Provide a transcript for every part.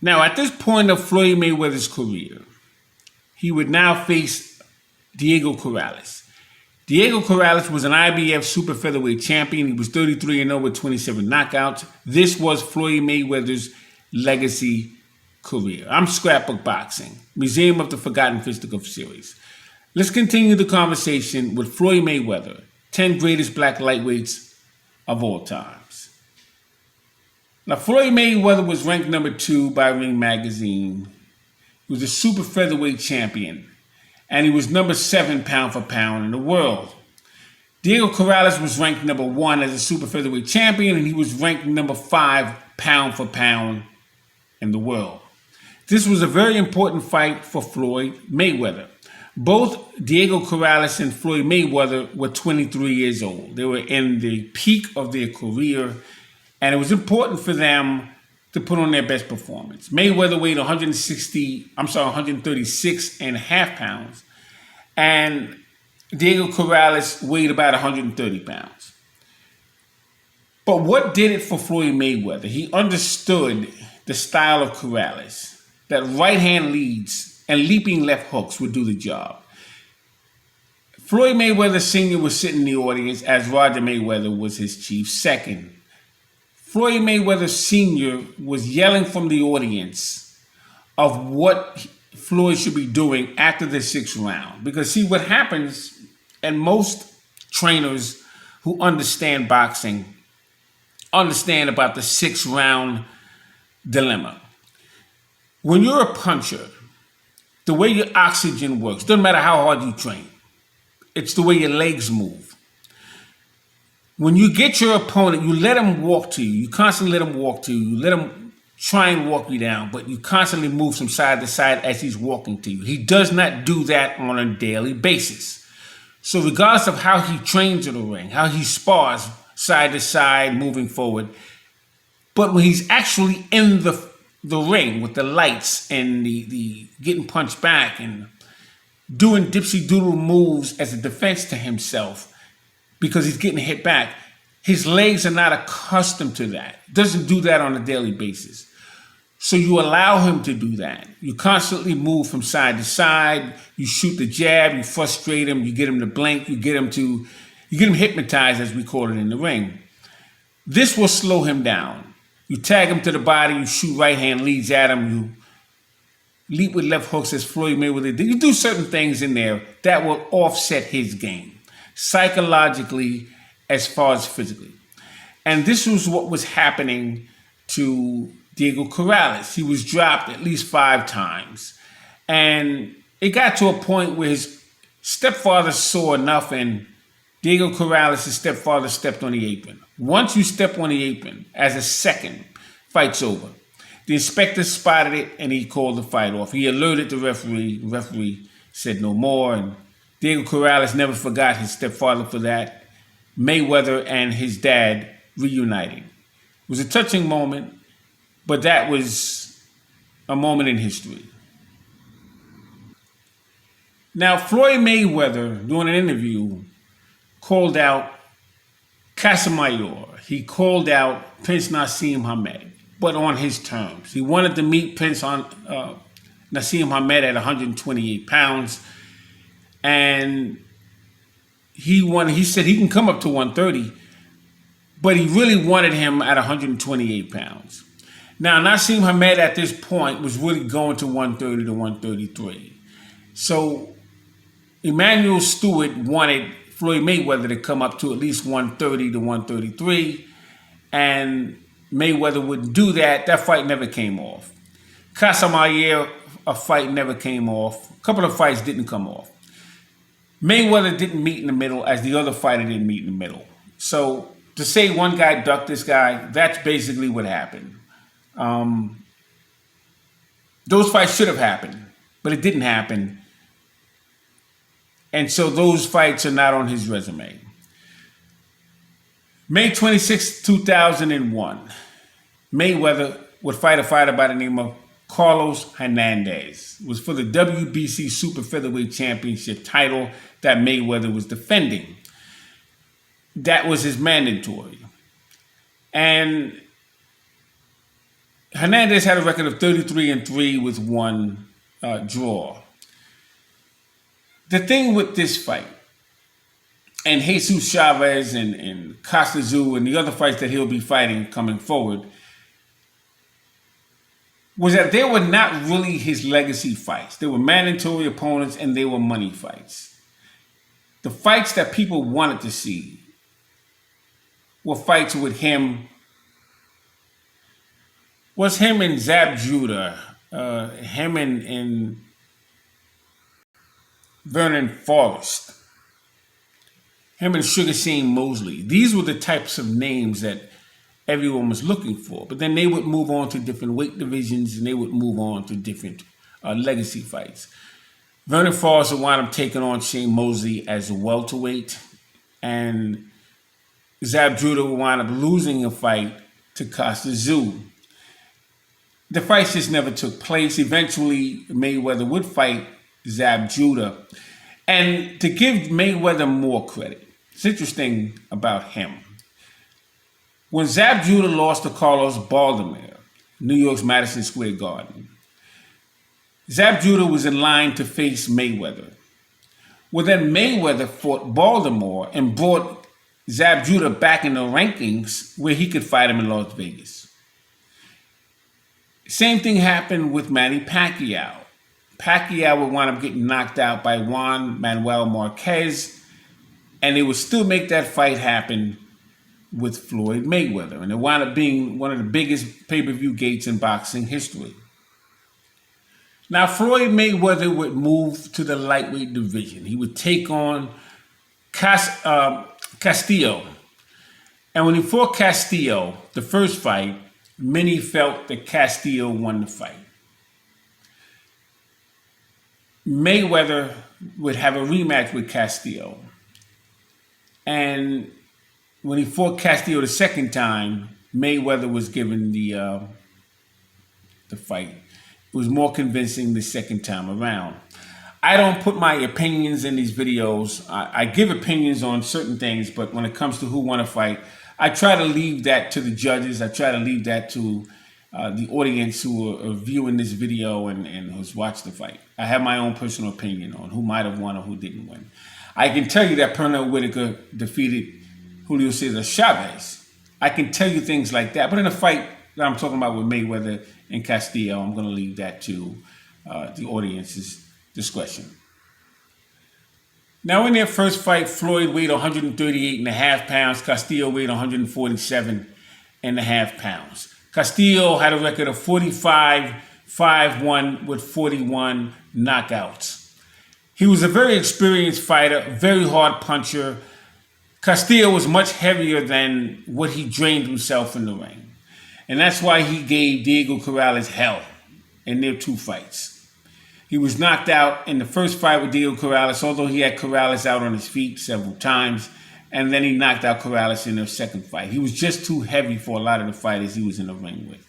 Now, at this point of Floyd Mayweather's career, he would now face Diego Corrales. Diego Corrales was an IBF super featherweight champion. He was 33-0 with 27 knockouts. This was Floyd Mayweather's legacy career. I'm Scrapbook Boxing, Museum of the Forgotten Fisticuff series. Let's continue the conversation with Floyd Mayweather, 10 greatest black lightweights of all times. Now, Floyd Mayweather was ranked number 2 by Ring Magazine. He was a super featherweight champion, and he was number 7 pound for pound in the world. Diego Corrales was ranked number 1 as a super featherweight champion, and he was ranked number 5 pound for pound in the world. This was a very important fight for Floyd Mayweather. Both Diego Corrales and Floyd Mayweather were 23 years old. They were in the peak of their career, and it was important for them to put on their best performance. Mayweather weighed 136 and a half pounds, and Diego Corrales weighed about 130 pounds. But what did it for Floyd Mayweather? He understood the style of Corrales, that right hand leads and leaping left hooks would do the job. Floyd Mayweather Sr. was sitting in the audience as Roger Mayweather was his chief second. Floyd Mayweather Sr. was yelling from the audience of what Floyd should be doing after the 6th round. Because see, what happens, and most trainers who understand boxing understand about the 6th round dilemma. When you're a puncher, the way your oxygen works, doesn't matter how hard you train, it's the way your legs move. When you get your opponent, you let him walk to you. You constantly let him walk to you. You let him try and walk you down, but you constantly move from side to side as he's walking to you. He does not do that on a daily basis. So regardless of how he trains in the ring, how he spars side to side, moving forward, but when he's actually in the ring with the lights and the getting punched back and doing dipsy doodle moves as a defense to himself, because he's getting hit back, his legs are not accustomed to that. Doesn't do that on a daily basis. So you allow him to do that. You constantly move from side to side. You shoot the jab. You frustrate him. You get him to blink. You get him hypnotized, as we call it in the ring. This will slow him down. You tag him to the body. You shoot right hand leads at him. You leap with left hooks, as Floyd Mayweather did. You do certain things in there that will offset his game, psychologically as far as physically. And this was what was happening to Diego Corrales. He was dropped at least 5 times. And it got to a point where his stepfather saw enough, and Diego Corrales' stepfather stepped on the apron. Once you step on the apron as a second, fight's over. The inspector spotted it, and he called the fight off. He alerted the referee. The referee said no more, and Diego Corrales never forgot his stepfather for that. Mayweather and his dad reuniting. It was a touching moment, but that was a moment in history. Now, Floyd Mayweather, during an interview, called out Casamayor. He called out Prince Nassim Hamed, but on his terms. He wanted to meet Prince Nassim Hamed at 128 pounds. And he said he can come up to 130, but he really wanted him at 128 pounds. Now, Nassim Hamed at this point was really going to 130 to 133. So Emmanuel Stewart wanted Floyd Mayweather to come up to at least 130 to 133, and Mayweather wouldn't do that. That fight never came off. Casamayor, a fight never came off. A couple of fights didn't come off. Mayweather didn't meet in the middle, as the other fighter didn't meet in the middle. So to say one guy ducked this guy, that's basically what happened. Those fights should have happened, but it didn't happen. And so those fights are not on his resume. May 26, 2001, Mayweather would fight a fighter by the name of Carlos Hernandez. It was for the WBC Super Featherweight Championship title that Mayweather was defending. That was his mandatory. And Hernandez had a record of 33-3 with one draw. The thing with this fight, and Jesus Chavez and Costa Tzu and the other fights that he'll be fighting coming forward, was that they were not really his legacy fights. They were mandatory opponents and they were money fights. The fights that people wanted to see were fights with him. Was him and Zab Judah, him and Vernon Forrest, him and Sugar Shane Mosley. These were the types of names that everyone was looking for. But then they would move on to different weight divisions and they would move on to different legacy fights. Vernon Forrest would wind up taking on Shane Mosley as a welterweight, and Zab Judah would wind up losing a fight to Costa Tzu. The fights just never took place. Eventually, Mayweather would fight Zab Judah. And to give Mayweather more credit, it's interesting about him. When Zab Judah lost to Carlos Baldomir, New York's Madison Square Garden, Zab Judah was in line to face Mayweather. Well, then Mayweather fought Baltimore and brought Zab Judah back in the rankings where he could fight him in Las Vegas. Same thing happened with Manny Pacquiao. Pacquiao would wind up getting knocked out by Juan Manuel Marquez, and they would still make that fight happen with Floyd Mayweather. And it wound up being one of the biggest pay-per-view gates in boxing history. Now, Floyd Mayweather would move to the lightweight division. He would take on Castillo. And when he fought Castillo, the first fight, many felt that Castillo won the fight. Mayweather would have a rematch with Castillo. And when he fought Castillo the second time, Mayweather was given the fight. It was more convincing the second time around. I don't put my opinions in these videos. I give opinions on certain things, but when it comes to who won a fight, I try to leave that to the judges. I try to leave that to the audience who are viewing this video and who's watched the fight. I have my own personal opinion on who might have won or who didn't win. I can tell you that Pernell Whitaker defeated Julio Cesar Chavez. I can tell you things like that. But in a fight that I'm talking about with Mayweather and Castillo, I'm going to leave that to the audience's discretion. Now, in their first fight, Floyd weighed 138.5 pounds. Castillo weighed 147.5 pounds. Castillo had a record of 45-5-1 with 41 knockouts. He was a very experienced fighter, very hard puncher. Castillo was much heavier than what he drained himself in the ring. And that's why he gave Diego Corrales hell in their two fights. He was knocked out in the first fight with Diego Corrales, although he had Corrales out on his feet several times. And then he knocked out Corrales in their second fight. He was just too heavy for a lot of the fighters he was in the ring with.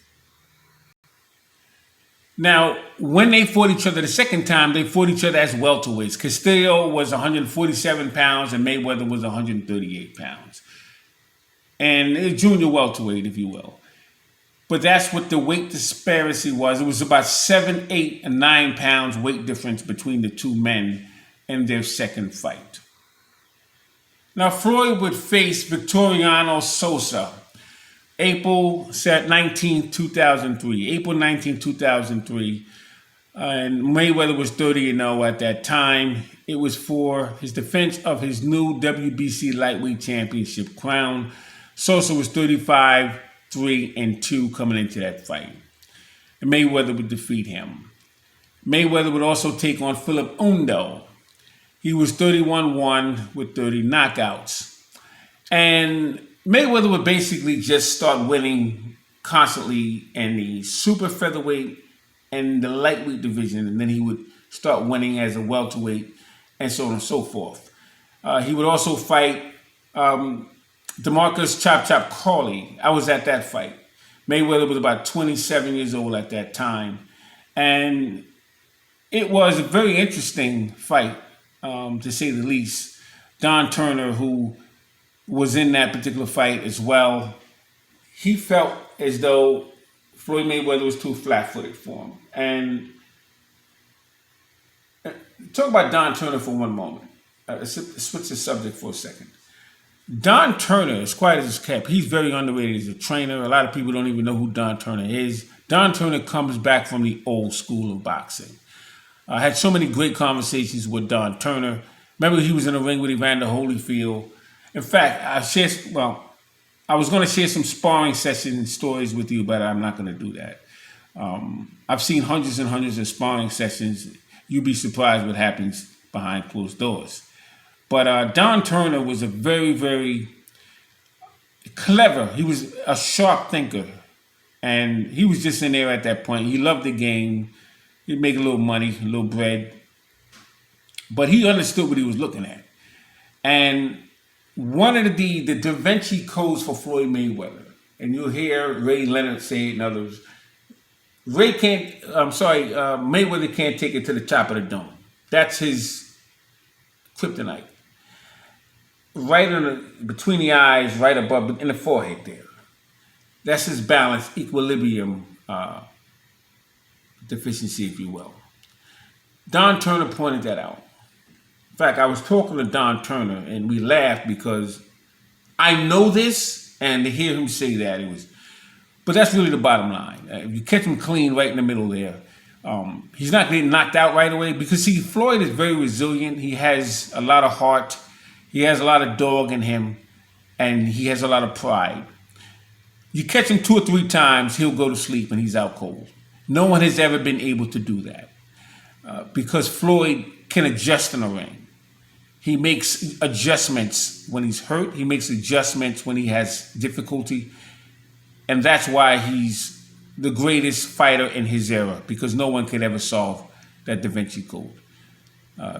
Now, when they fought each other the second time, they fought each other as welterweights. Castillo was 147 pounds and Mayweather was 138 pounds. And a junior welterweight, if you will. But that's what the weight disparity was. It was about 7, 8, and 9 pounds weight difference between the two men in their second fight. Now, Floyd would face Victoriano Sosa April 19, 2003. April 19, 2003. And Mayweather was 30-0 at that time. It was for his defense of his new WBC lightweight championship crown. Sosa was 35-3-2 coming into that fight. And Mayweather would defeat him. Mayweather would also take on Philip Undo. He was 31-1 with 30 knockouts. And Mayweather would basically just start winning constantly in the super featherweight and the lightweight division. And then he would start winning as a welterweight and so on and so forth. He would also fight DeMarcus Chop Chop Crawley. I was at that fight. Mayweather was about 27 years old at that time. And it was a very interesting fight, to say the least. Don Turner, who was in that particular fight as well, he felt as though Floyd Mayweather was too flat-footed for him. And talk about Don Turner for one moment. Switch the subject for a second. Don Turner, as quiet as it's kept, he's very underrated as a trainer. A lot of people don't even know who Don Turner is. Don Turner comes back from the old school of boxing. I had so many great conversations with Don Turner. Remember, he was in the ring with Evander Holyfield. In fact, I was going to share some sparring session stories with you, but I'm not going to do that. I've seen hundreds and hundreds of sparring sessions. You'd be surprised what happens behind closed doors. But Don Turner was a very, very clever. He was a sharp thinker. And he was just in there at that point. He loved the game. He'd make a little money, a little bread. But he understood what he was looking at. And one of the Da Vinci codes for Floyd Mayweather, and you'll hear Ray Leonard say it and others, Mayweather can't take it to the top of the dome. That's his kryptonite. Right between the eyes, right above, in the forehead there. That's his balance, equilibrium deficiency, if you will. Don Turner pointed that out. In fact, I was talking to Don Turner, and we laughed because I know this, and to hear him say that, but that's really the bottom line. If you catch him clean right in the middle there, he's not getting knocked out right away because, see, Floyd is very resilient. He has a lot of heart. He has a lot of dog in him, and he has a lot of pride. You catch him 2 or 3 times, he'll go to sleep and he's out cold. No one has ever been able to do that because Floyd can adjust in the ring. He makes adjustments when he's hurt. He makes adjustments when he has difficulty. And that's why he's the greatest fighter in his era, because no one could ever solve that Da Vinci Code.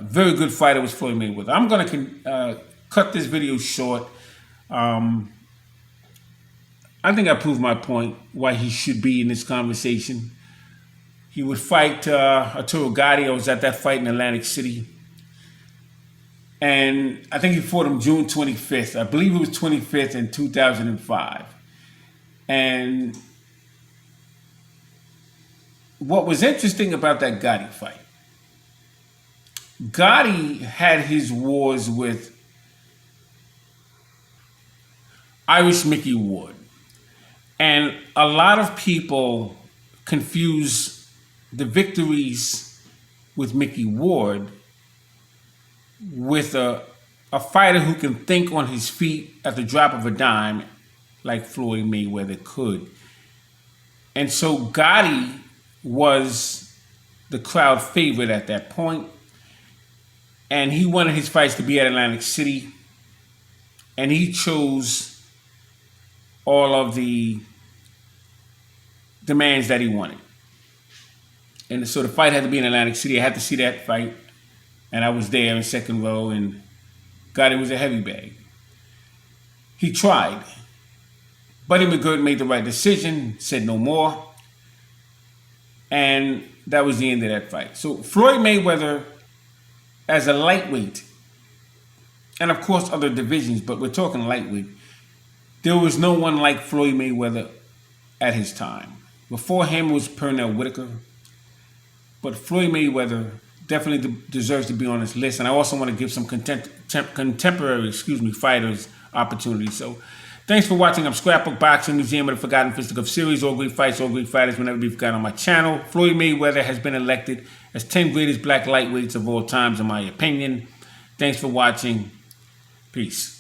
Very good fighter was Floyd Mayweather. I'm going to cut this video short. I think I proved my point why he should be in this conversation. He would fight Arturo Gatti. I was at that fight in Atlantic City. And I think he fought him June 25th. I believe it was 25th in 2005. And what was interesting about that Gatti fight, Gatti had his wars with Irish Mickey Ward. And a lot of people confuse the victories with Mickey Ward with a fighter who can think on his feet at the drop of a dime like Floyd Mayweather could. And so Gotti was the crowd favorite at that point. And he wanted his fights to be at Atlantic City. And he chose all of the demands that he wanted. And so the fight had to be in Atlantic City. I had to see that fight. And I was there in second row, and Gotti was a heavy bag. He tried. Buddy McGirt made the right decision, said no more. And that was the end of that fight. So Floyd Mayweather, as a lightweight, and of course other divisions, but we're talking lightweight, there was no one like Floyd Mayweather at his time. Before him was Pernell Whitaker. But Floyd Mayweather definitely deserves to be on this list. And I also want to give some contemporary fighters opportunities. So thanks for watching. I'm Scrapbook Boxing Museum of the Forgotten Fisticuffs series. All great fights, all great fighters will never be forgotten on my channel. Floyd Mayweather has been elected as 10 greatest black lightweights of all times, in my opinion. Thanks for watching. Peace.